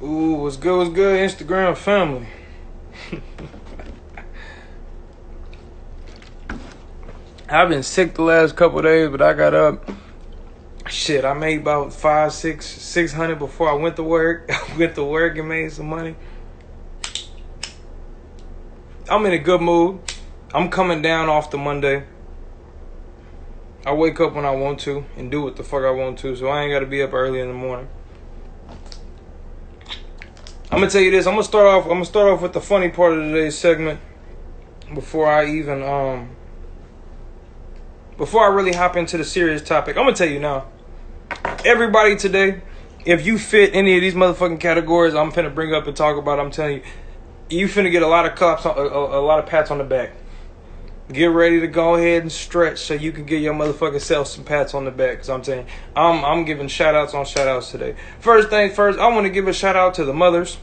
Ooh, what's good, Instagram family? I've been sick the last couple of days, but I got up. Shit, I made about 600 before I went to work. I went to work and made some money. I'm in a good mood. I'm coming down off the Monday. I wake up when I want to and do what the fuck I want to, so I ain't got to be up early in the morning. I'm gonna tell you this. I'm gonna start off with the funny part of today's segment before I really hop into the serious topic. I'm gonna tell you now. Everybody today, if you fit any of these motherfucking categories I'm finna bring up and talk about, I'm telling you, you finna get a lot of claps, a lot of pats on the back. Get ready to go ahead and stretch so you can give your motherfucking self some pats on the back. Cause I'm saying I'm giving shout outs on shout outs today. First things first, I want to give a shout out to the mothers.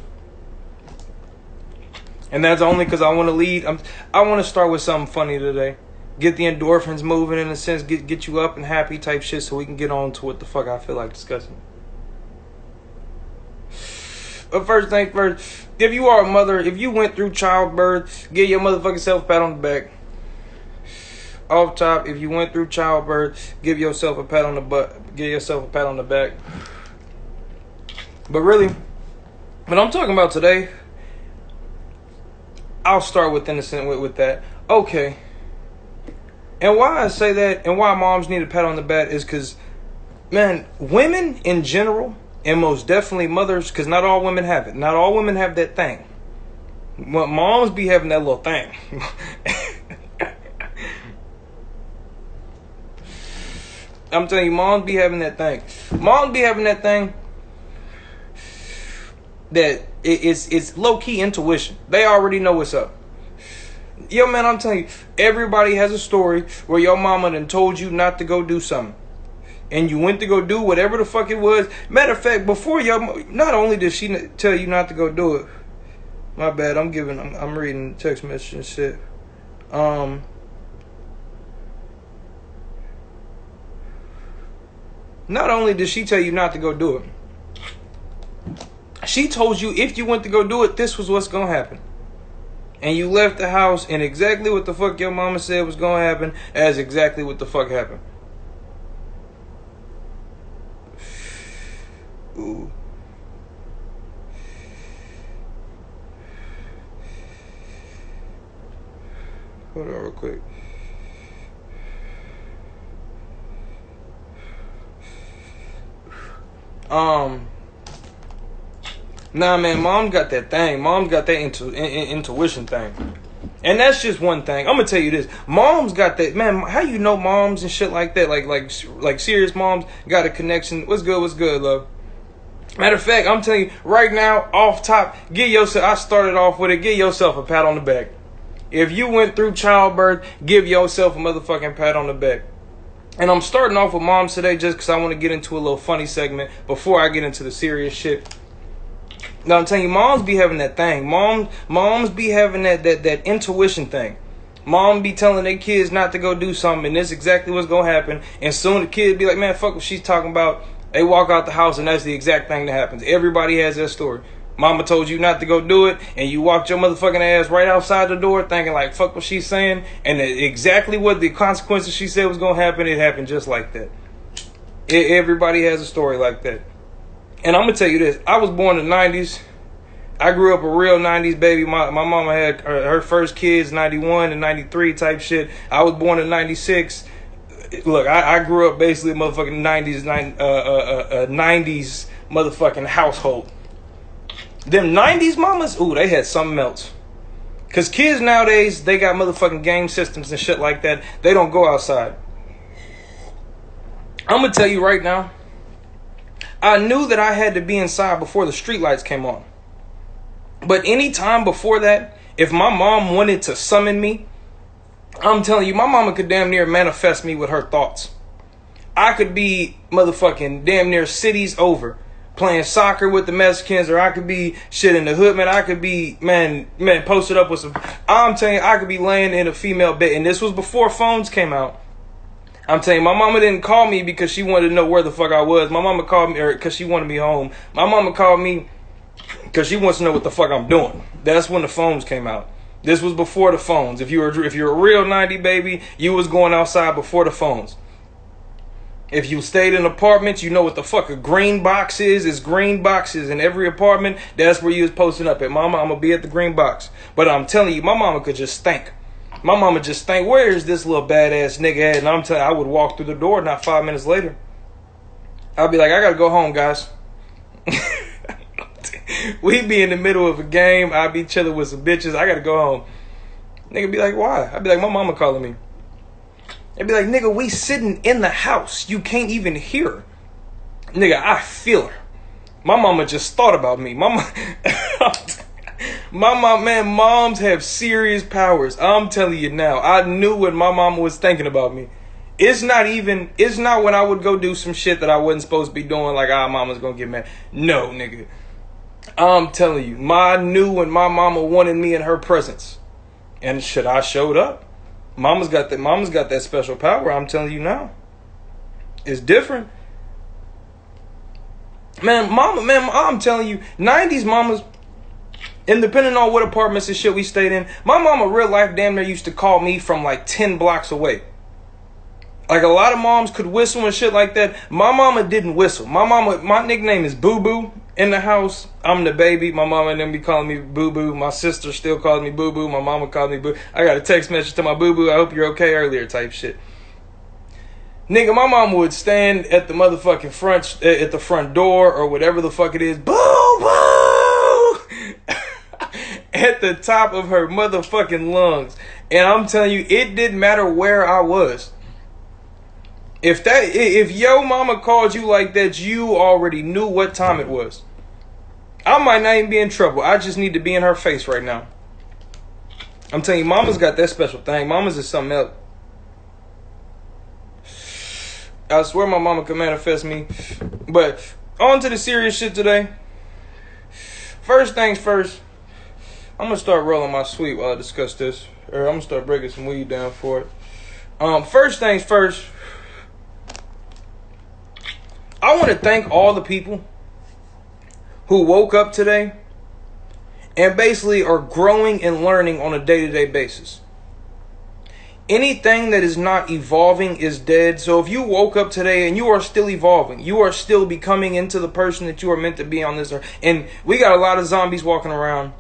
And that's only because I want to lead. I want to start with something funny today. Get the endorphins moving in a sense. Get you up and happy type shit so we can get on to what the fuck I feel like discussing. But first things first, if you are a mother, if you went through childbirth, give your motherfucking self a pat on the back. Off top, if you went through childbirth, give yourself a pat on the butt. Give yourself a pat on the back. But really, what I'm talking about today, I'll start with innocent with that. Okay. And why I say that and why moms need a pat on the back is because, man, women in general, and most definitely mothers, because not all women have it. Not all women have that thing. Moms be having that little thing. I'm telling you, moms be having that thing. Moms be having that thing that it's low-key intuition. They already know what's up. Yo, man, I'm telling you, everybody has a story where your mama done told you not to go do something. And you went to go do whatever the fuck it was. Matter of fact, before not only did she tell you not to go do it. My bad, I'm reading text message and shit. Not only did she tell you not to go do it, she told you if you went to go do it, this was what's gonna happen. And you left the house and exactly what the fuck your mama said was gonna happen, as exactly what the fuck happened. Ooh. Hold on real quick. Nah, man, mom got that thing. Mom's got that intuition thing. And that's just one thing. I'm gonna tell you this. Mom's got that, man. How you know moms and shit like that? Like serious moms got a connection. What's good, love? Matter of fact, I'm telling you right now, off top, I started off with it. Give yourself a pat on the back. If you went through childbirth, give yourself a motherfucking pat on the back. And I'm starting off with moms today just because I want to get into a little funny segment before I get into the serious shit. Now I'm telling you, moms be having that thing. Moms be having that intuition thing. Mom be telling their kids not to go do something, and this is exactly what's gonna happen. And soon the kid be like, man, fuck what she's talking about. They walk out the house, and that's the exact thing that happens. Everybody has that story. Mama told you not to go do it, and you walked your motherfucking ass right outside the door thinking like, fuck what she's saying. And exactly what the consequences she said was gonna happen, it happened just like that. Everybody has a story like that. And I'm going to tell you this. I was born in the 90s. I grew up a real 90s baby. My mama had her first kids 91 and 93 type shit. I was born in 96. Look, I grew up basically motherfucking 90s motherfucking household. Them 90s mamas, ooh, they had something else. Because kids nowadays, they got motherfucking game systems and shit like that. They don't go outside. I'm going to tell you right now. I knew that I had to be inside before the street lights came on. But any time before that, if my mom wanted to summon me, I'm telling you, my mama could damn near manifest me with her thoughts. I could be motherfucking damn near cities over playing soccer with the Mexicans, or I could be shit in the hood, man. I could be, man, posted up with some, I'm telling you, I could be laying in a female bed. And this was before phones came out. I'm telling you, my mama didn't call me because she wanted to know where the fuck I was. My mama called me because she wanted me home. My mama called me because she wants to know what the fuck I'm doing. That's when the phones came out. This was before the phones. If you're a real 90 baby, you was going outside before the phones. If you stayed in apartments, you know what the fuck a green box is. It's green boxes in every apartment. That's where you was posting up at. Mama, I'm going to be at the green box. But I'm telling you, my mama could just think. My mama just think, where is this little badass nigga at? And I'm telling you, I would walk through the door, not 5 minutes later. I'd be like, I got to go home, guys. We'd be in the middle of a game. I'd be chilling with some bitches. I got to go home. Nigga be like, why? I'd be like, my mama calling me. They'd be like, nigga, we sitting in the house. You can't even hear her. Nigga, I feel her. My mama just thought about me. My mom, man, moms have serious powers. I'm telling you now. I knew what my mama was thinking about me. It's not when I would go do some shit that I wasn't supposed to be doing, like, mama's gonna get mad. No, nigga. I'm telling you, I knew when my mama wanted me in her presence. And shit, I showed up. Mama's got that special power. I'm telling you now. It's different. Man, I'm telling you, 90s mamas, and depending on what apartments and shit we stayed in, my mama real life damn near used to call me from like 10 blocks away. Like a lot of moms could whistle and shit like that. My mama didn't whistle. My nickname is Boo Boo in the house. I'm the baby. My mama and them be calling me Boo Boo. My sister still calls me Boo Boo. My mama called me Boo. I got a text message to my Boo Boo. I hope you're okay earlier type shit. Nigga, my mama would stand at the motherfucking front door or whatever the fuck it is. Boo Boo! At the top of her motherfucking lungs. And I'm telling you, it didn't matter where I was. If your mama called you like that, you already knew what time it was. I might not even be in trouble. I just need to be in her face right now. I'm telling you, mama's got that special thing. Mama's is something else. I swear my mama can manifest me. But on to the serious shit today. First things first, I'm going to start rolling my sweet while I discuss this. Or I'm going to start breaking some weed down for it. First things first, I want to thank all the people who woke up today and basically are growing and learning on a day-to-day basis. Anything that is not evolving is dead. So if you woke up today and you are still evolving, you are still becoming into the person that you are meant to be on this earth. And we got a lot of zombies walking around.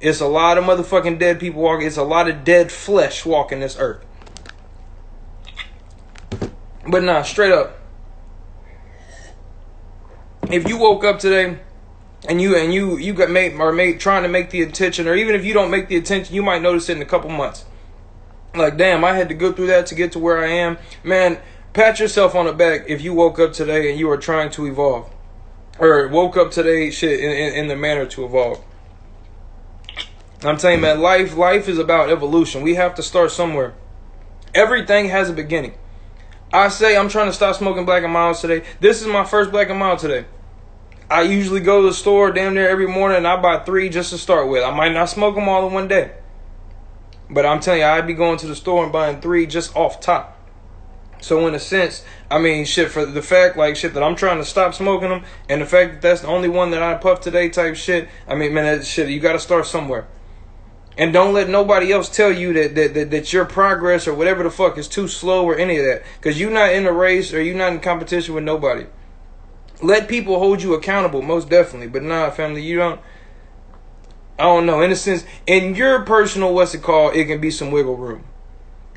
It's a lot of motherfucking dead people walking. It's a lot of dead flesh walking this earth. But nah, straight up. If you woke up today and you got trying to make the attention, or even if you don't make the attention, you might notice it in a couple months. Like, damn, I had to go through that to get to where I am. Man, pat yourself on the back if you woke up today and you are trying to evolve, or woke up today shit in the manner to evolve. I'm telling you, man, life is about evolution. We have to start somewhere. Everything has a beginning. I say I'm trying to stop smoking Black & Milds today. This is my first Black & Mild today. I usually go to the store damn near every morning and I buy 3 just to start with. I might not smoke them all in one day. But I'm telling you, I'd be going to the store and buying 3 just off top. So in a sense, I mean, shit, for the fact, like, shit, that I'm trying to stop smoking them, and the fact that that's the only one that I puff today type shit, I mean, man, that shit, you got to start somewhere. And don't let nobody else tell you that your progress or whatever the fuck is too slow or any of that. Because you're not in a race or you're not in competition with nobody. Let people hold you accountable, most definitely. But nah, family, you don't. I don't know. In a sense, in your personal, it can be some wiggle room.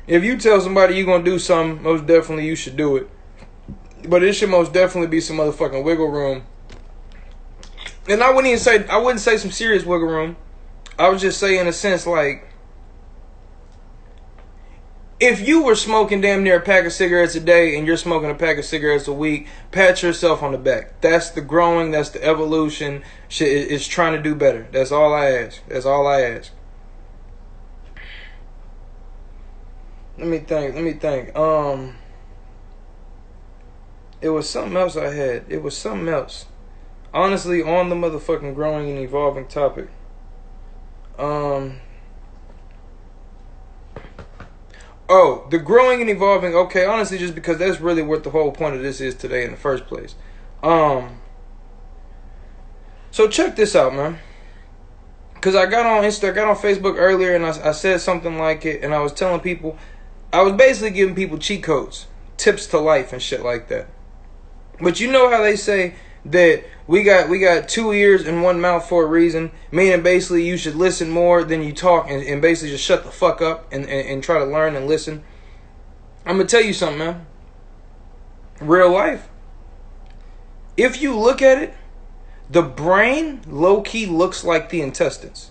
If you tell somebody you're going to do something, most definitely you should do it. But it should most definitely be some motherfucking wiggle room. And I wouldn't say some serious wiggle room. I would just say, in a sense, like, if you were smoking damn near a pack of cigarettes a day and you're smoking a pack of cigarettes a week, pat yourself on the back. That's the growing. That's the evolution. Shit is trying to do better. That's all I ask. That's all I ask. Let me think. It was something else I had. It was something else. Honestly, on the motherfucking growing and evolving topic. Oh, the growing and evolving. Okay, honestly, just because that's really what the whole point of this is today in the first place. So check this out, man. Because I got on Facebook earlier, and I said something like it, and I was telling people, I was basically giving people cheat codes, tips to life and shit like that. But you know how they say that we got 2 ears and 1 mouth for a reason, meaning basically you should listen more than you talk, and basically just shut the fuck up and try to learn and listen. I'm going to tell you something, man. Real life. If you look at it, the brain low-key looks like the intestines.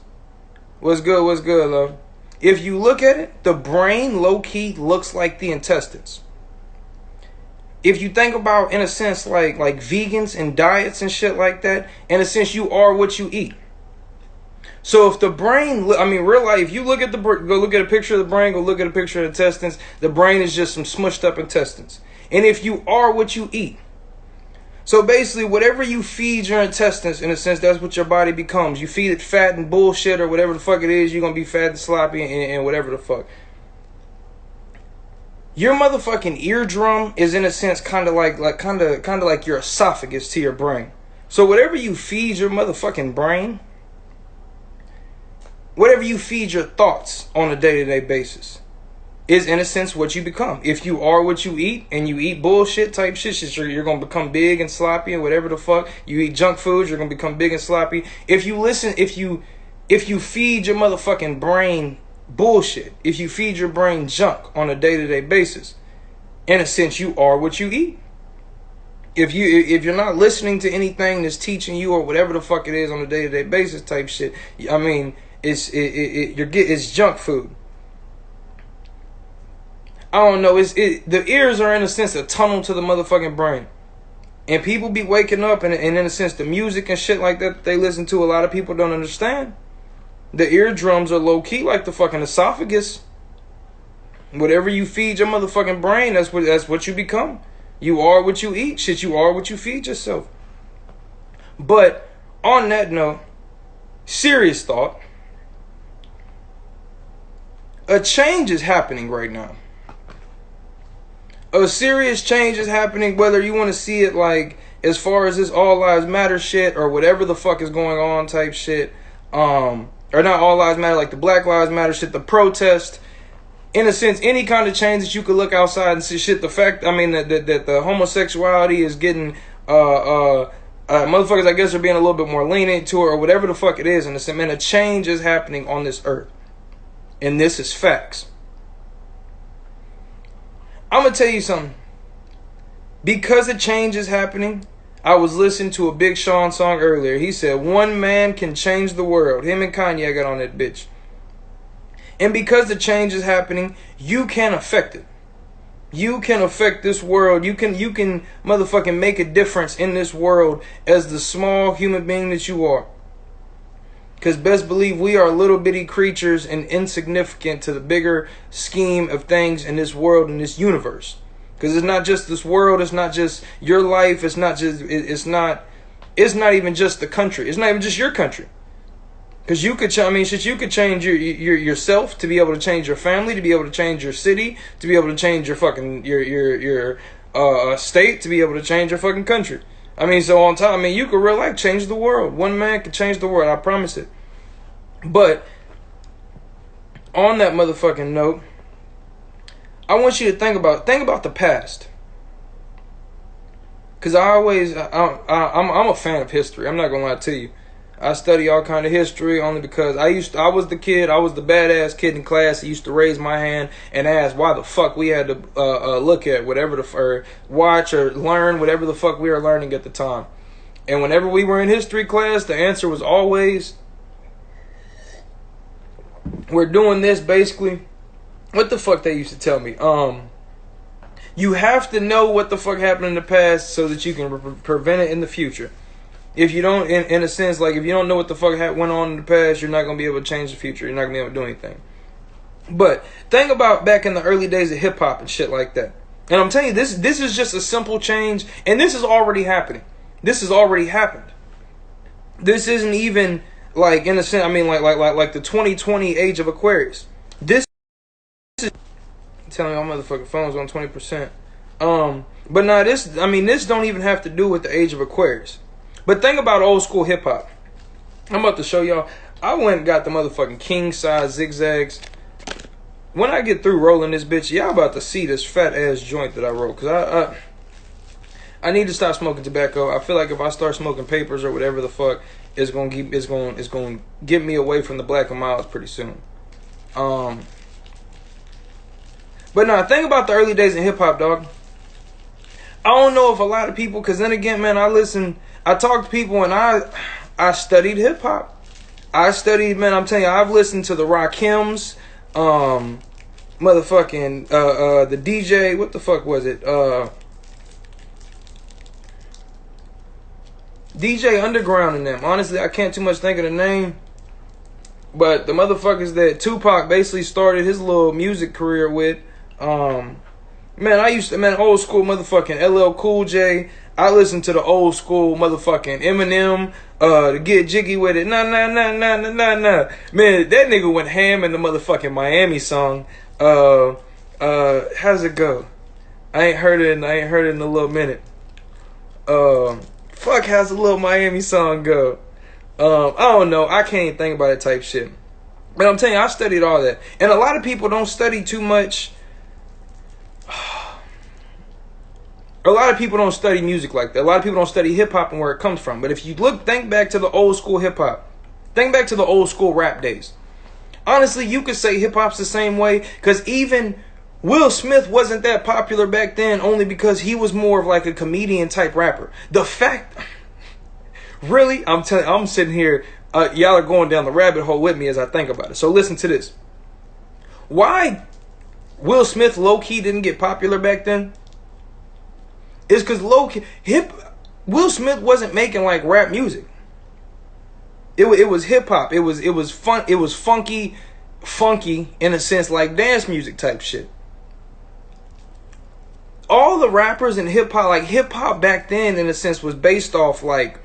What's good, love? If you look at it, the brain low-key looks like the intestines. If you think about, in a sense, like vegans and diets and shit like that, in a sense, you are what you eat. So if the brain, I mean, real life, if you look at go look at a picture of the brain, go look at a picture of the intestines, the brain is just some smushed up intestines. And if you are what you eat, so basically, whatever you feed your intestines, in a sense, that's what your body becomes. You feed it fat and bullshit or whatever the fuck it is, you're going to be fat and sloppy and whatever the fuck. Your motherfucking eardrum is, in a sense, kind of like your esophagus to your brain. So whatever you feed your motherfucking brain, whatever you feed your thoughts on a day-to-day basis, is, in a sense, what you become. If you are what you eat, and you eat bullshit type shit, you're going to become big and sloppy and whatever the fuck. You eat junk foods, you're going to become big and sloppy. If you feed your motherfucking brain bullshit, if you feed your brain junk on a day-to-day basis, in a sense, you are what you eat. If you're not listening to anything that's teaching you or whatever the fuck it is on a day-to-day basis type shit, I mean, it's junk food. I don't know. The ears are, in a sense, a tunnel to the motherfucking brain. And people be waking up, and in a sense, the music and shit like that they listen to, a lot of people don't understand. The eardrums are low-key like the fucking esophagus. Whatever you feed your motherfucking brain, that's what you become. You are what you eat. Shit, you are what you feed yourself. But on that note, serious thought, a change is happening right now. A serious change is happening, whether you want to see it like as far as this all lives matter shit or whatever the fuck is going on type shit, or not all lives matter, like the Black Lives Matter shit, the protest, in a sense, any kind of change that you could look outside and see shit. The fact, I mean, that the homosexuality is getting motherfuckers, I guess, are being a little bit more lenient to it, or whatever the fuck it is, and it's, man, a change is happening on this earth, and this is facts. I'm going to tell you something. Because a change is happening, I was listening to a Big Sean song earlier. He said, one man can change the world. Him and Kanye got on that bitch. And because the change is happening, you can affect it. You can affect this world. You can motherfucking make a difference in this world as the small human being that you are. Because best believe we are little bitty creatures and insignificant to the bigger scheme of things in this world, in this universe. Because it's not just this world, it's not just your life, it's not even just the country. It's not even just your country. Because you could, you could change yourself to be able to change your family, to be able to change your city, to be able to change your fucking your state, to be able to change your fucking country. I mean, so on top, I mean, you could real life change the world. One man could change the world, I promise it. But on that motherfucking note, I want you to think about the past. Cause I'm a fan of history. I'm not gonna lie to you. I study all kind of history only because I was the badass kid in class that used to raise my hand and ask why the fuck we had to look at whatever or watch or learn whatever the fuck we were learning at the time. And whenever we were in history class, the answer was always, we're doing this basically. What the fuck they used to tell me? You have to know what the fuck happened in the past so that you can prevent it in the future. If you don't, in a sense, like if you don't know what the fuck went on in the past, you're not going to be able to change the future. You're not going to be able to do anything. But think about back in the early days of hip hop and shit like that. And I'm telling you, this is just a simple change, and this is already happening. This has already happened. This isn't even like, in a sense, I mean, like the 2020 age of Aquarius. This is telling me my motherfucking phone's on 20%. But now this don't even have to do with the age of Aquarius. But think about old school hip hop. I'm about to show y'all. I went and got the motherfucking king size zigzags. When I get through rolling this bitch, y'all about to see this fat ass joint that I roll. Cause I need to stop smoking tobacco. I feel like if I start smoking papers or whatever the fuck, it's gonna get me away from the black and milds pretty soon. But no, think about the early days in hip hop, dog. I don't know if a lot of people, cause then again, man, I talk to people and I studied hip hop. I studied, man, I'm telling you, I've listened to the Rakims, motherfucking, the DJ, what the fuck was it? DJ Underground and them. Honestly, I can't too much think of the name. But the motherfuckers that Tupac basically started his little music career with. Man, old school motherfucking LL Cool J. I listened to the old school motherfucking Eminem, to Get Jiggy With It. Nah. Man, that nigga went ham in the motherfucking Miami song. How's it go? I ain't heard it in a little minute. Fuck, how's the little Miami song go? I don't know. I can't even think about it type shit. But I'm telling you, I studied all that. And a lot of people don't study too much. A lot of people don't study music like that. A lot of people don't study hip-hop and where it comes from. But if you think back to the old school hip-hop. Think back to the old school rap days. Honestly, you could say hip-hop's the same way. Because even Will Smith wasn't that popular back then only because he was more of like a comedian type rapper. The fact... Really? I'm sitting here... y'all are going down the rabbit hole with me as I think about it. So listen to this. Why Will Smith low-key didn't get popular back then? It's because Will Smith wasn't making like rap music. It was hip hop. It was fun. It was funky in a sense, like dance music type shit. All the rappers in hip hop back then, in a sense, was based off like,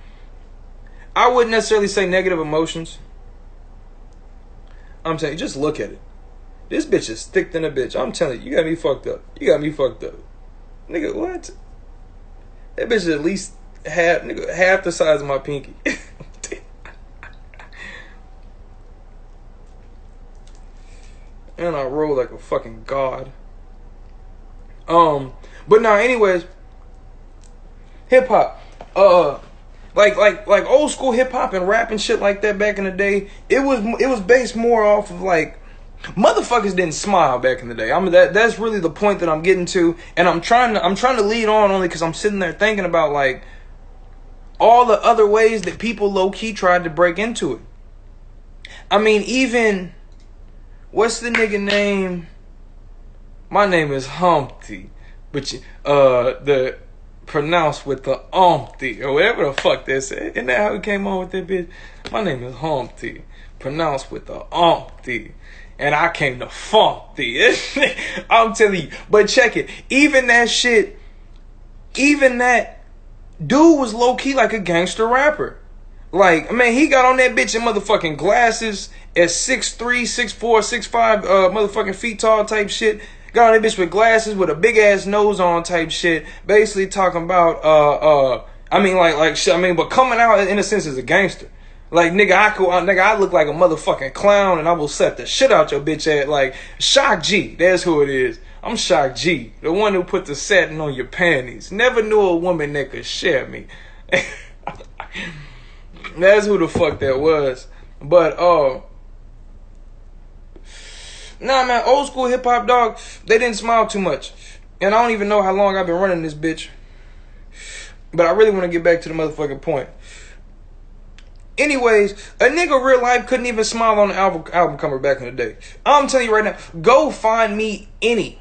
I wouldn't necessarily say negative emotions. I'm telling you, just look at it. This bitch is thick than a bitch. I'm telling you, you got me fucked up. Nigga, what? That bitch is at least half the size of my pinky. And I roll like a fucking god. But now, anyways, hip hop. Like old school hip hop and rap and shit like that back in the day. It was based more off of like, motherfuckers didn't smile back in the day. That's really the point that I'm getting to, and I'm trying to lead on only because I'm sitting there thinking about like all the other ways that people low key tried to break into it. I mean, even what's the nigga name? My name is Humpty, but the pronounced with the umpty or whatever the fuck they said. Isn't that how he came on with that bitch? My name is Humpty, pronounced with the umpty. And I came to funk thee. I'm telling you. But check it. Even that dude was low-key like a gangster rapper. Like, man, he got on that bitch in motherfucking glasses at 6'3", 6'4", 6'5", motherfucking feet tall type shit. Got on that bitch with glasses with a big-ass nose on type shit. Basically talking about, but coming out in a sense as a gangster. Like, nigga, I look like a motherfucking clown and I will set the shit out your bitch ass. Like, Shock G, that's who it is. I'm Shock G, the one who put the satin on your panties. Never knew a woman that could share me. That's who the fuck that was. But, nah, man, old school hip hop, dog, they didn't smile too much. And I don't even know how long I've been running this bitch. But I really want to get back to the motherfucking point. Anyways, a nigga real life couldn't even smile on the album cover back in the day. I'm telling you right now, go find me any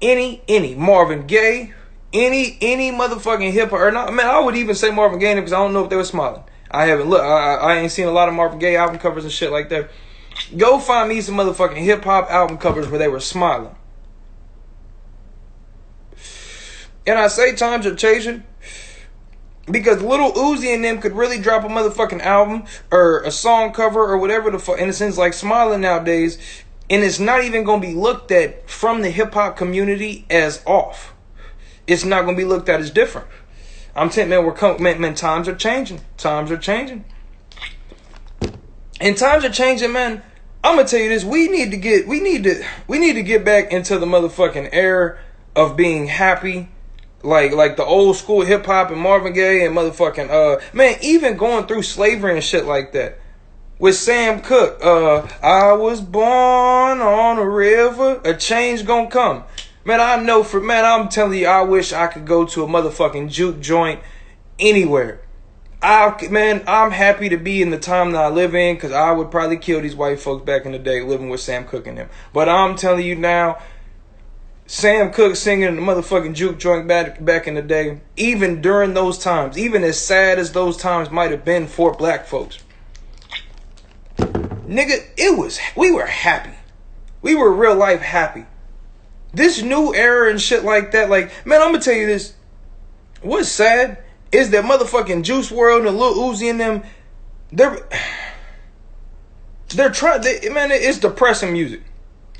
Marvin Gaye, any motherfucking hip hop, or not. Man, I would even say Marvin Gaye because I don't know if they were smiling. I haven't looked. I ain't seen a lot of Marvin Gaye album covers and shit like that. Go find me some motherfucking hip hop album covers where they were smiling. And I say times are changing. Because Lil Uzi and them could really drop a motherfucking album or a song cover or whatever the fuck, in a sense, like smiling nowadays, and it's not even going to be looked at from the hip hop community as off. It's not going to be looked at as different. I'm telling you, man, times are changing. Times are changing. And times are changing, man. I'm gonna tell you this: we need to get back into the motherfucking era of being happy, like the old school hip hop and Marvin Gaye and motherfucking man, even going through slavery and shit like that. With Sam Cooke, I was born on a river, a change gonna come. Man, I'm telling you, I wish I could go to a motherfucking juke joint anywhere. I'm happy to be in the time that I live in, because I would probably kill these white folks back in the day living with Sam Cooke and them. But I'm telling you now, Sam Cooke singing in the motherfucking juke joint back in the day, even during those times, even as sad as those times might have been for black folks, nigga, we were happy. We were real life happy. This new era and shit like that, like, man, I'm gonna tell you this. What's sad is that motherfucking Juice WRLD and Lil Uzi and them, they're trying, man, it's depressing music.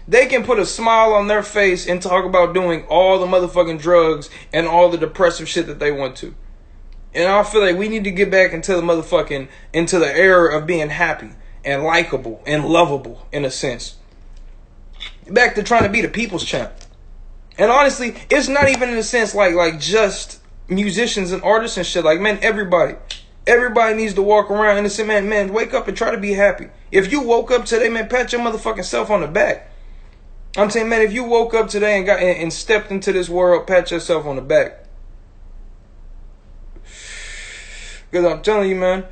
They can put a smile on their face and talk about doing all the motherfucking drugs and all the depressive shit that they want to. And I feel like we need to get back into the era of being happy and likable and lovable, in a sense. Back to trying to be the people's champ. And honestly, it's not even in a sense like just musicians and artists and shit. Like, man, everybody needs to walk around and say, man, wake up and try to be happy. If you woke up today, man, pat your motherfucking self on the back. I'm saying, man, if you woke up today and stepped into this world, pat yourself on the back. Because I'm telling you, man,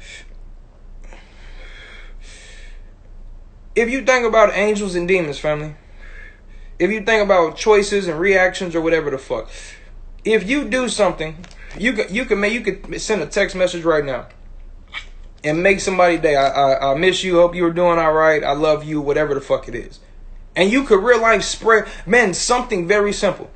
if you think about angels and demons, family, if you think about choices and reactions or whatever the fuck, if you do something, you could send a text message right now and make somebody's day. I miss you. Hope you were doing all right. I love you. Whatever the fuck it is, and you could real life spread, man, something very simple.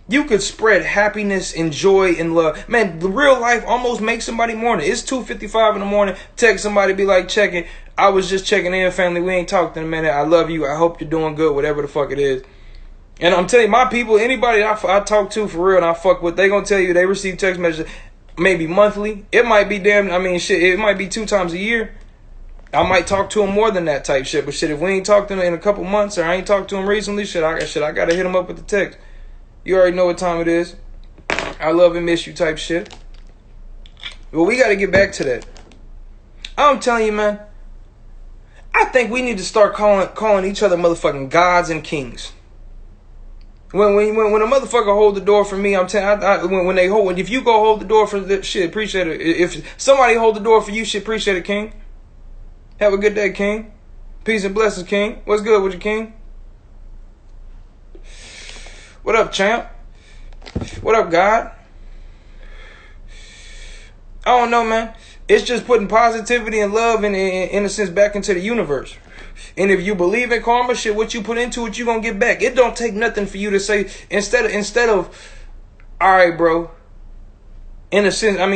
You could spread happiness and joy and love. Man, the real life almost makes somebody morning. It's 2:55 in the morning. Text somebody, be like, check it. I was just checking in, family. We ain't talked in a minute. I love you. I hope you're doing good. Whatever the fuck it is. And I'm telling you, my people, anybody I talk to for real and I fuck with, they gonna tell you they receive text messages maybe monthly. It might be it might be 2 times a year. I might talk to them more than that type shit. But shit, if we ain't talked to them in a couple months or I ain't talked to them recently, I gotta hit them up with the text. You already know what time it is. I love and miss you type shit. Well, we gotta get back to that. I'm telling you, man, I think we need to start calling each other motherfucking gods and kings. When a motherfucker hold the door for me, I'm telling if you go hold the door for the shit, appreciate it. If somebody hold the door for you, shit, appreciate it, king. Have a good day, king. Peace and blessings, king. What's good with you, king? What up, champ? What up, God? I don't know, man. It's just putting positivity and love and innocence back into the universe. And if you believe in karma, shit, what you put into it, you gonna get back. It don't take nothing for you to say instead of, all right, bro. In a sense, and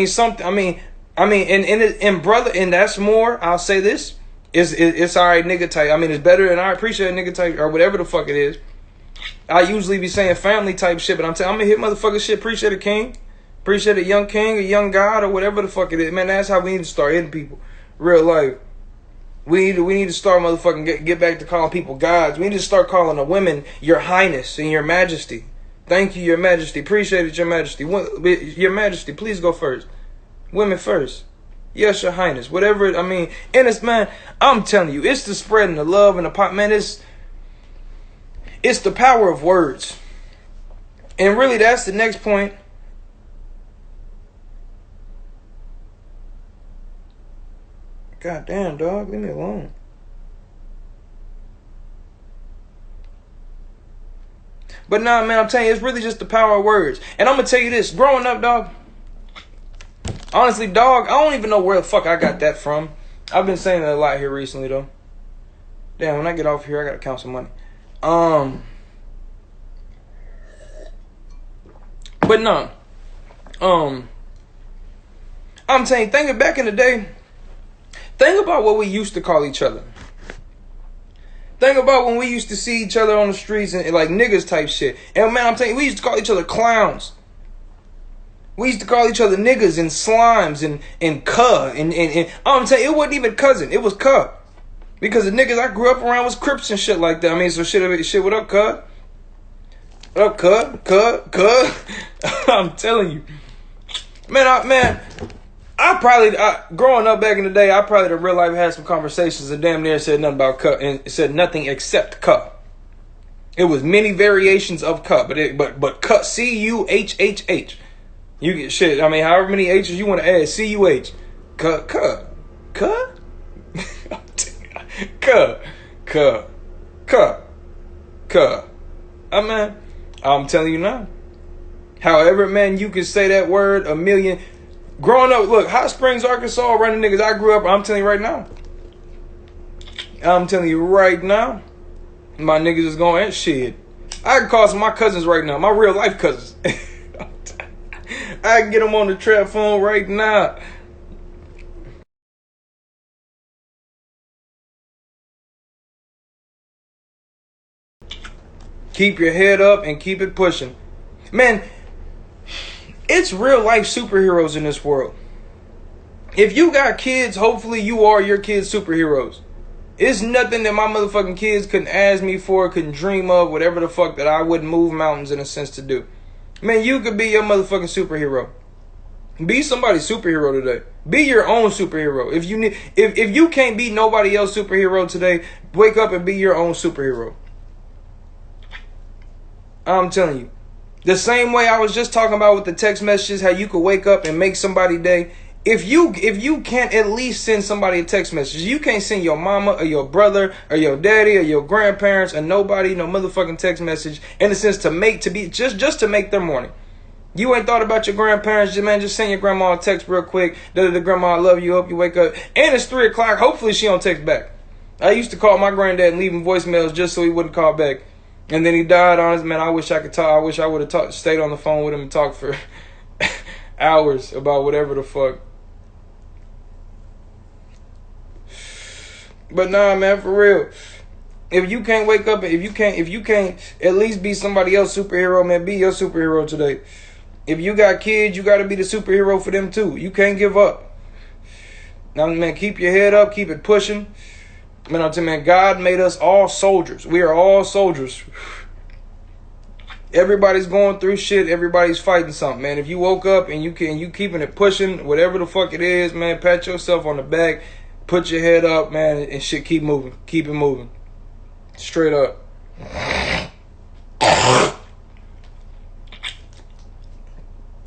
brother, and that's more. I'll say this: it's all right, nigga type. It's better than I appreciate nigga type or whatever the fuck it is. I usually be saying family type shit, but I'm gonna hit motherfucker shit. Appreciate a king, appreciate a young king, a young god, or whatever the fuck it is. Man, that's how we need to start hitting people, real life. We need to start motherfucking get back to calling people gods. We need to start calling the women your highness and your majesty. Thank you, your majesty. Appreciate it, your majesty. Your majesty, please go first. Women first. Yes, your highness. Whatever. And it's, man, I'm telling you, it's the spreading the love and the pop. Man, it's the power of words. And really, that's the next point. God damn, dog, leave me alone. But nah, man, I'm telling you, it's really just the power of words. And I'm gonna tell you this, growing up, dog, honestly, dog, I don't even know where the fuck I got that from. I've been saying that a lot here recently, though. Damn, when I get off here, I gotta count some money. But no. I'm saying, thinking back in the day, think about what we used to call each other. Think about when we used to see each other on the streets and like niggas type shit. And man, I'm telling you, we used to call each other clowns. We used to call each other niggas and slimes and cuh. And I'm telling you, it wasn't even cousin. It was cuh. Because the niggas I grew up around was Crips and shit like that. I mean, so shit, what up, cuz? What up, cuz? I'm telling you. Man, growing up back in the day, I probably in real life had some conversations and damn near said nothing about cut and said nothing except cut. It was many variations of cut, but cut C-U-H-H-H. You get shit. I mean, however many H's you want to add, C-U-H. Cut. I mean, I'm telling you now. However, man, you can say that word a million. Growing up, look, Hot Springs, Arkansas, running niggas I grew up, I'm telling you right now. My niggas is going, shit. I can call some of my cousins right now, my real life cousins. I can get them on the trap phone right now. Keep your head up and keep it pushing. Man, it's real life superheroes in this world. If you got kids, hopefully you are your kids' superheroes. It's nothing that my motherfucking kids couldn't ask me for, couldn't dream of, whatever the fuck that I wouldn't move mountains in a sense to do. Man, you could be your motherfucking superhero. Be somebody's superhero today. Be your own superhero. If you can't be nobody else's superhero today, wake up and be your own superhero. I'm telling you. The same way I was just talking about with the text messages, how you could wake up and make somebody's day. If you can't at least send somebody a text message, you can't send your mama or your brother or your daddy or your grandparents or nobody no motherfucking text message in a sense to make their morning. You ain't thought about your grandparents, just send your grandma a text real quick. The grandma, I love you, hope you wake up. And it's 3 o'clock. Hopefully she don't text back. I used to call my granddad and leave him voicemails just so he wouldn't call back. And then he died on us. Man, I wish I could talk. I wish I would have stayed on the phone with him and talked for hours about whatever the fuck. But nah, man, for real. If you can't wake up, if you can't at least be somebody else's superhero, man, be your superhero today. If you got kids, you got to be the superhero for them too. You can't give up. Now, man, keep your head up, keep it pushing. Man, I'm telling you, man, God made us all soldiers. We are all soldiers. Everybody's going through shit. Everybody's fighting something, man. If you woke up and you keeping it pushing, whatever the fuck it is, man, pat yourself on the back, put your head up, man, and shit, keep moving. Keep it moving. Straight up.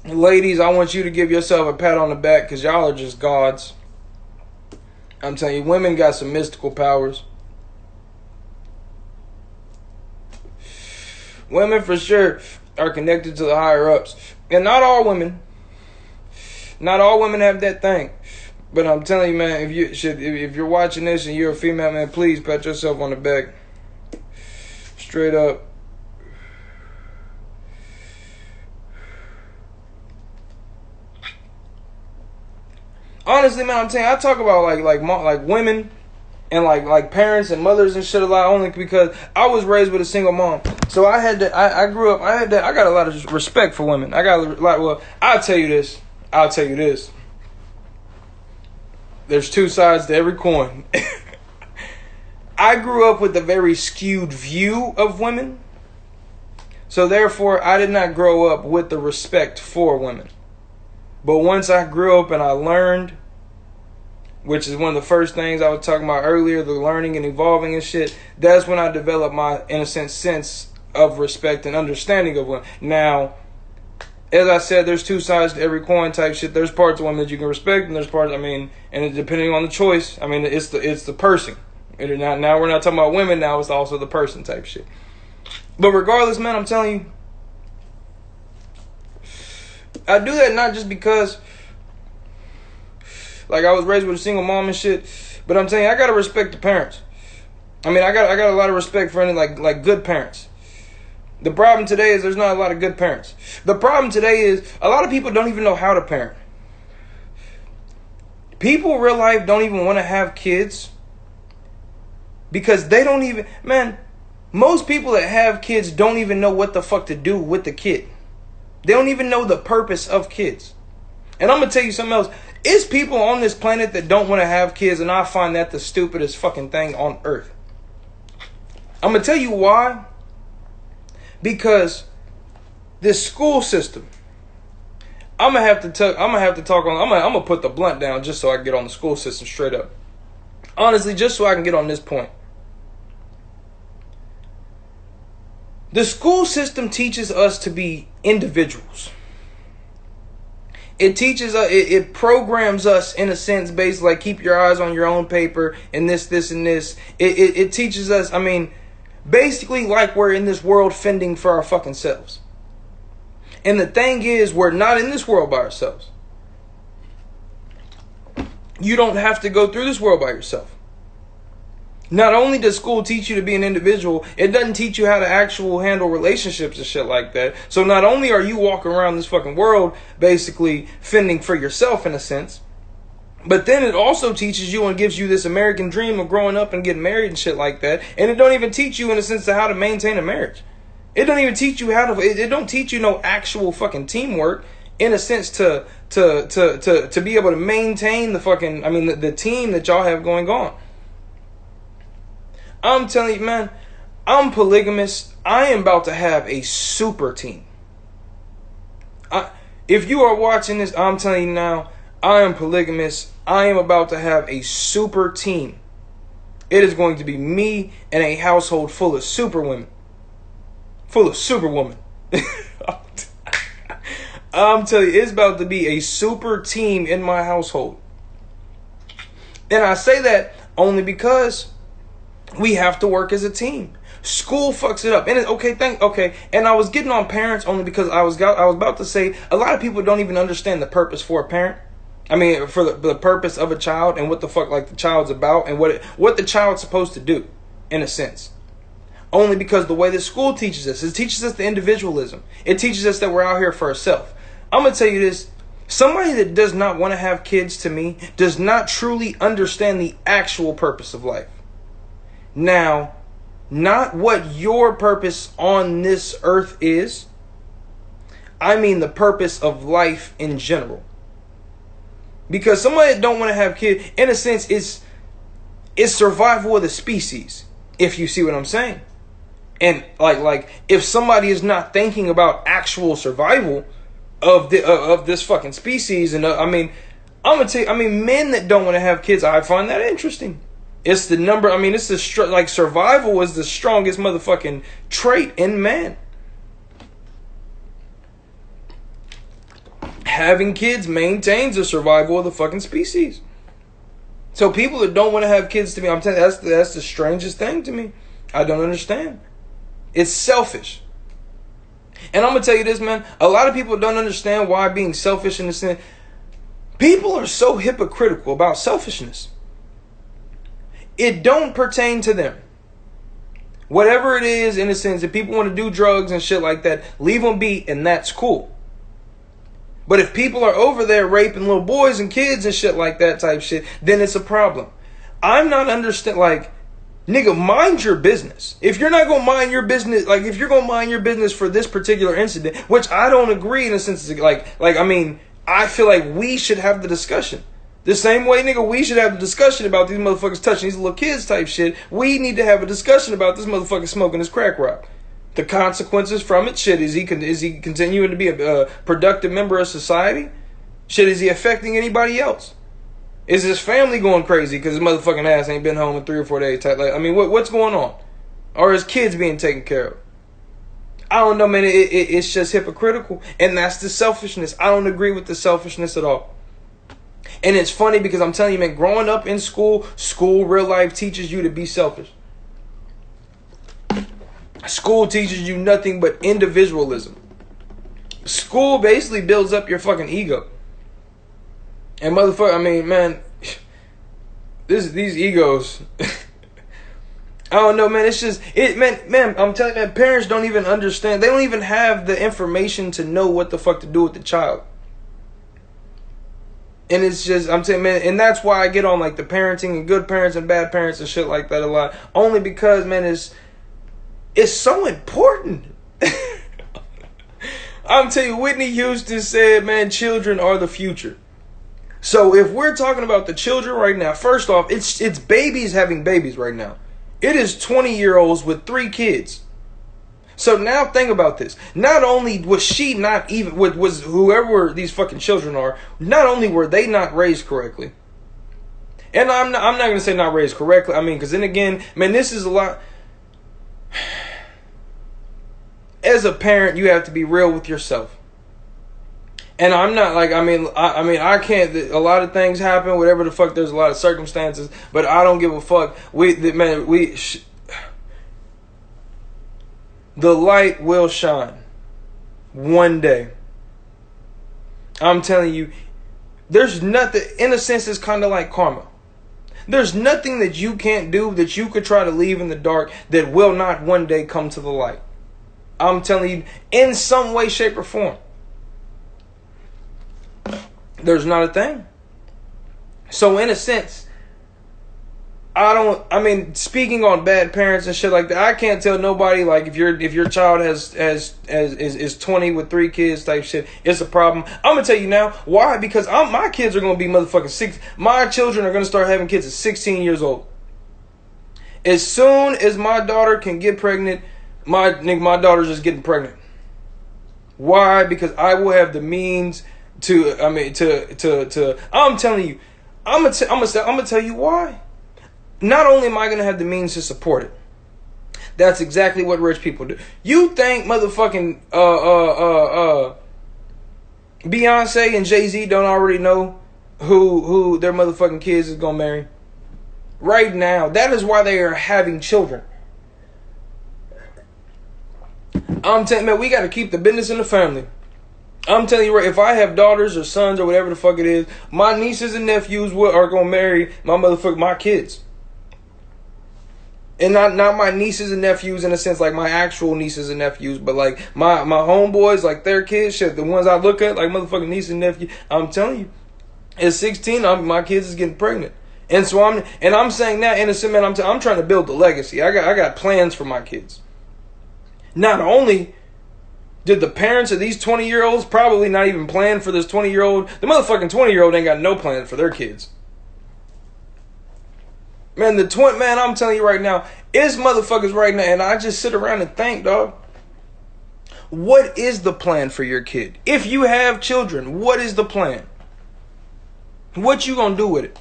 Ladies, I want you to give yourself a pat on the back because y'all are just gods. I'm telling you, women got some mystical powers. Women for sure are connected to the higher ups. And not all women have that thing. But I'm telling you, man, if you're watching this and you're a female, man, please pat yourself on the back. Straight up. Honestly, man, I'm telling you, I talk about like women and like parents and mothers and shit a lot only because I was raised with a single mom. So I got a lot of respect for women. I got a lot. Well, I'll tell you this. There's two sides to every coin. I grew up with a very skewed view of women. So therefore, I did not grow up with the respect for women. But once I grew up and I learned, which is one of the first things I was talking about earlier, the learning and evolving and shit, that's when I developed my, in a sense of respect and understanding of women. Now, as I said, there's two sides to every coin type shit. There's parts of women that you can respect, and there's parts, and depending on the choice, it's the person. Now we're not talking about women, now it's also the person type shit. But regardless, man, I'm telling you, I do that not just because, like, I was raised with a single mom and shit, but I'm telling you, I gotta respect the parents. I got a lot of respect for any like good parents. The problem today is there's not a lot of good parents. The problem today is a lot of people don't even know how to parent. People in real life don't even want to have kids because they don't even, man, most people that have kids don't even know what the fuck to do with the kid. They don't even know the purpose of kids. And I'm going to tell you something else. It's people on this planet that don't want to have kids, and I find that the stupidest fucking thing on earth. I'm going to tell you why. Because this school system, I'm gonna have to talk on. I'm gonna put the blunt down just so I can get on the school system straight up. Honestly, just so I can get on this point. The school system teaches us to be individuals. It teaches us, it programs us in a sense, based like keep your eyes on your own paper and this, and this. It teaches us, I mean, basically like we're in this world fending for our fucking selves. And the thing is, we're not in this world by ourselves. You don't have to go through this world by yourself. Not only does school teach you to be an individual, it doesn't teach you how to actually handle relationships and shit like that. So not only are you walking around this fucking world basically fending for yourself in a sense, but then it also teaches you and gives you this American dream of growing up and getting married and shit like that. And it don't even teach you in a sense to how to maintain a marriage. It don't even teach you how to. It don't teach you no actual fucking teamwork in a sense to be able to maintain the fucking. I mean the team that y'all have going on. I'm telling you, man, I'm polygamous. I am about to have a super team. If you are watching this, I'm telling you now, I am polygamous. I am about to have a super team. It is going to be me and a household full of super women. Full of superwoman. I'm telling you, it's about to be a super team in my household. And I say that only because we have to work as a team. School fucks it up. And okay. And I was getting on parents only because I was about to say a lot of people don't even understand the purpose for a parent. I mean, for the purpose of a child and what the fuck like the child's about and what the child's supposed to do in a sense. Only because the way the school teaches us, it teaches us the individualism. It teaches us that we're out here for ourselves. I'm going to tell you this. Somebody that does not want to have kids, to me, does not truly understand the actual purpose of life. Now, not what your purpose on this earth is. I mean the purpose of life in general. Because somebody that don't want to have kids, in a sense, it's survival of the species, if you see what I'm saying. And like if somebody is not thinking about actual survival of this fucking species, and I mean, I'm gonna tell you, I mean, men that don't want to have kids, I find that interesting. It's the number. I mean, it's the like survival is the strongest motherfucking trait in man. Having kids maintains the survival of the fucking species. So people that don't want to have kids, to me, I'm telling you, that's the strangest thing to me. I don't understand. It's selfish. And I'm going to tell you this, man. A lot of people don't understand why being selfish in a sense. People are so hypocritical about selfishness. It don't pertain to them. Whatever it is, in a sense, if people want to do drugs and shit like that, leave them be, and that's cool. But if people are over there raping little boys and kids and shit like that type shit, then it's a problem. I'm not understand, like, nigga, mind your business. If you're not gonna mind your business, like if you're gonna mind your business for this particular incident, which I don't agree in a sense, like I mean, I feel like we should have the discussion. The same way, nigga, we should have the discussion about these motherfuckers touching these little kids type shit. We need to have a discussion about this motherfucker smoking his crack rock. The consequences from it, shit, is he continuing to be a productive member of society? Shit, is he affecting anybody else? Is his family going crazy because his motherfucking ass ain't been home in 3 or 4 days? Like, I mean, what's going on? Or his kids being taken care of? I don't know, man. It's just hypocritical. And that's the selfishness. I don't agree with the selfishness at all. And it's funny because I'm telling you, man, growing up in school, real life teaches you to be selfish. School teaches you nothing but individualism. School basically builds up your fucking ego. And motherfucker, I mean, man, these egos. I don't know, man. It's just man. I'm telling you, man, parents don't even understand. They don't even have the information to know what the fuck to do with the child. And it's just, I'm saying, man, and that's why I get on like the parenting and good parents and bad parents and shit like that a lot. Only because, man, it's so important. I'm telling you, Whitney Houston said, man, children are the future. So if we're talking about the children right now, first off, it's babies having babies right now. It is 20-year-olds with 3 kids. So now think about this. Not only was she not even, was whoever these fucking children are, not only were they not raised correctly, and I'm not going to say not raised correctly, I mean, because then again, man, this is a lot. As a parent, you have to be real with yourself. And I'm not like, I can't, a lot of things happen, whatever the fuck, there's a lot of circumstances, but I don't give a fuck. The light will shine one day. I'm telling you, there's nothing, in a sense, it's kind of like karma. There's nothing that you can't do that you could try to leave in the dark that will not one day come to the light. I'm telling you, in some way, shape, or form. There's not a thing. So in a sense, speaking on bad parents and shit like that, I can't tell nobody like if your child is 20 with 3 kids type shit, it's a problem. I'm gonna tell you now why, because my kids are gonna be motherfucking 6. My children are gonna start having kids at 16 years old. As soon as my daughter can get pregnant, my daughter's just getting pregnant. Why? Because I will have the means to. I'm telling you, I'm gonna tell you why. Not only am I going to have the means to support it, that's exactly what rich people do. You think motherfucking Beyonce and Jay-Z don't already know who their motherfucking kids is going to marry? Right now. That is why they are having children. I'm telling you, man, we got to keep the business in the family. I'm telling you, right, if I have daughters or sons or whatever the fuck it is, my nieces and nephews are going to marry my kids. And not my nieces and nephews in a sense, like my actual nieces and nephews, but like my homeboys, like their kids, shit, the ones I look at, like motherfucking niece and nephew. I'm telling you, at 16, my kids is getting pregnant, and so I'm saying that in a sense, man, I'm trying to build the legacy. I got plans for my kids. Not only did the parents of these 20-year-olds probably not even plan for this 20-year-old, the motherfucking 20-year-old ain't got no plan for their kids. Man, I'm telling you right now, it's motherfuckers right now, and I just sit around and think, dog, what is the plan for your kid? If you have children, what is the plan? What you gonna do with it?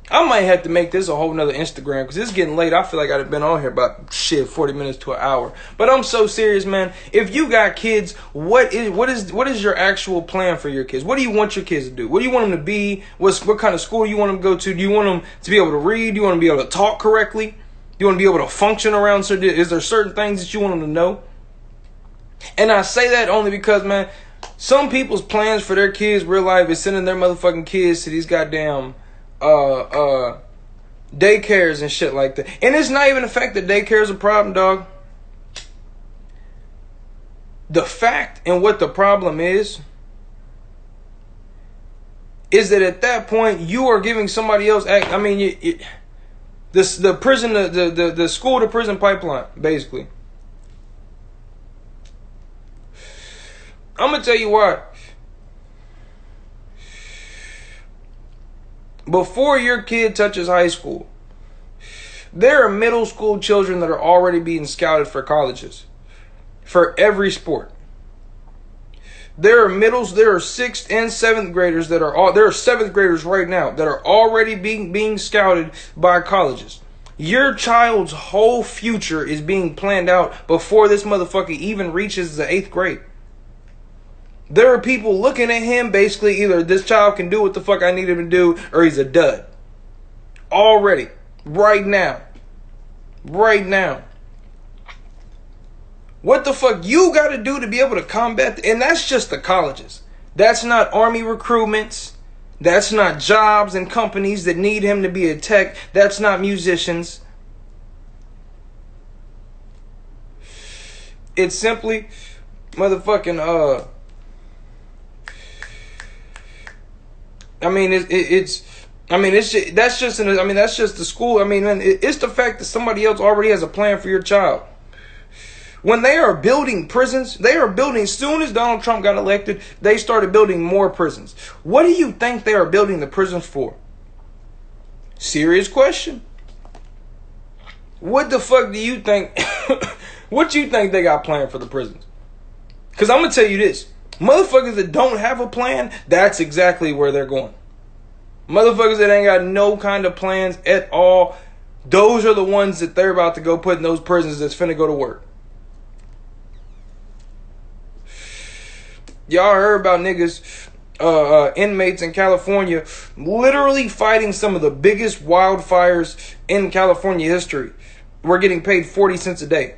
I might have to make this a whole nother Instagram because it's getting late. I feel like I've been on here about 40 minutes to an hour. But I'm so serious, man. If you got kids, what is your actual plan for your kids? What do you want your kids to do? What do you want them to be? What kind of school you want them to go to? Do you want them to be able to read? Do you want them to be able to talk correctly? Do you want to be able to function around? Is there certain things that you want them to know? And I say that only because, man, some people's plans for their kids, real life, is sending their motherfucking kids to these goddamn daycares and shit like that. And it's not even the fact that daycare is a problem, dog. The fact and what the problem is that at that point you are giving somebody else the school to prison pipeline, basically. I'm gonna tell you why. Before your kid touches high school, there are middle school children that are already being scouted for colleges for every sport. There are 6th and 7th graders there are 7th graders right now that are already being scouted by colleges. Your child's whole future is being planned out before this motherfucker even reaches the 8th grade. There are people looking at him basically either this child can do what the fuck I need him to do or he's a dud. Already. Right now. Right now. What the fuck you got to do to be able to combat and that's just the colleges. That's not army recruitments. That's not jobs and companies that need him to be a tech. That's not musicians. It's simply motherfucking that's just the school. I mean, man, it's the fact that somebody else already has a plan for your child. When they are building prisons, they are building, as soon as Donald Trump got elected, they started building more prisons. What do you think they are building the prisons for? Serious question. What the fuck do you think, what you think they got planned for the prisons? Because I'm going to tell you this. Motherfuckers that don't have a plan, that's exactly where they're going. Motherfuckers that ain't got no kind of plans at all, those are the ones that they're about to go put in those prisons that's finna go to work. Y'all heard about niggas, inmates in California literally fighting some of the biggest wildfires in California history. We're getting paid 40 cents a day.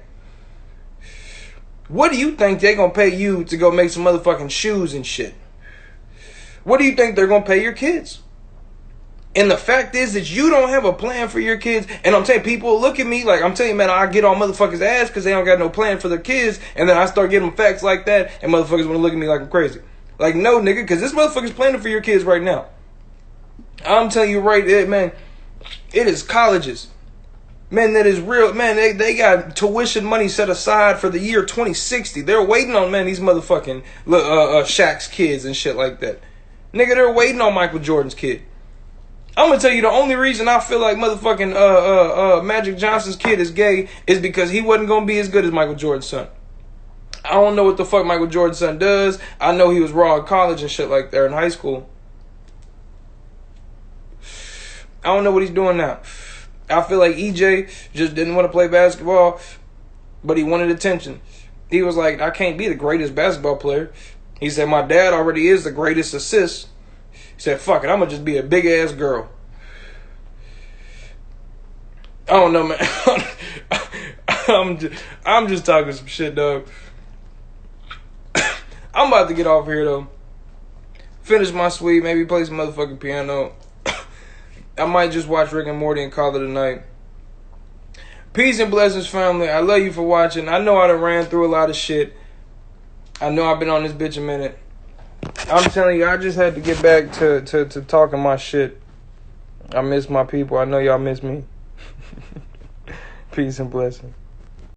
What do you think they're going to pay you to go make some motherfucking shoes and shit? What do you think they're going to pay your kids? And the fact is that you don't have a plan for your kids. And I'm telling people, look at me like, I'm telling you, man, I get on motherfuckers' ass because they don't got no plan for their kids. And then I start giving them facts like that, and motherfuckers want to look at me like I'm crazy. Like, no, nigga, because this motherfucker's planning for your kids right now. I'm telling you right there, man, it is colleges. Man, that is real. Man, they got tuition money set aside for the year 2060. They're waiting on, man, these motherfucking Shaq's kids and shit like that. Nigga, they're waiting on Michael Jordan's kid. I'm gonna tell you the only reason I feel like motherfucking Magic Johnson's kid is gay is because he wasn't gonna be as good as Michael Jordan's son. I don't know what the fuck Michael Jordan's son does. I know he was raw in college and shit like that in high school. I don't know what he's doing now. I feel like EJ just didn't want to play basketball, but he wanted attention. He was like, I can't be the greatest basketball player. He said, my dad already is the greatest assist. He said, fuck it, I'm going to just be a big-ass girl. I don't know, man. I'm just talking some shit, dog. I'm about to get off here, though. Finish my sweep, maybe play some motherfucking piano. I might just watch Rick and Morty and call it a night. Peace and blessings, family. I love you for watching. I know I done ran through a lot of shit. I know I've been on this bitch a minute. I'm telling you, I just had to get back to talking my shit. I miss my people. I know y'all miss me. Peace and blessings.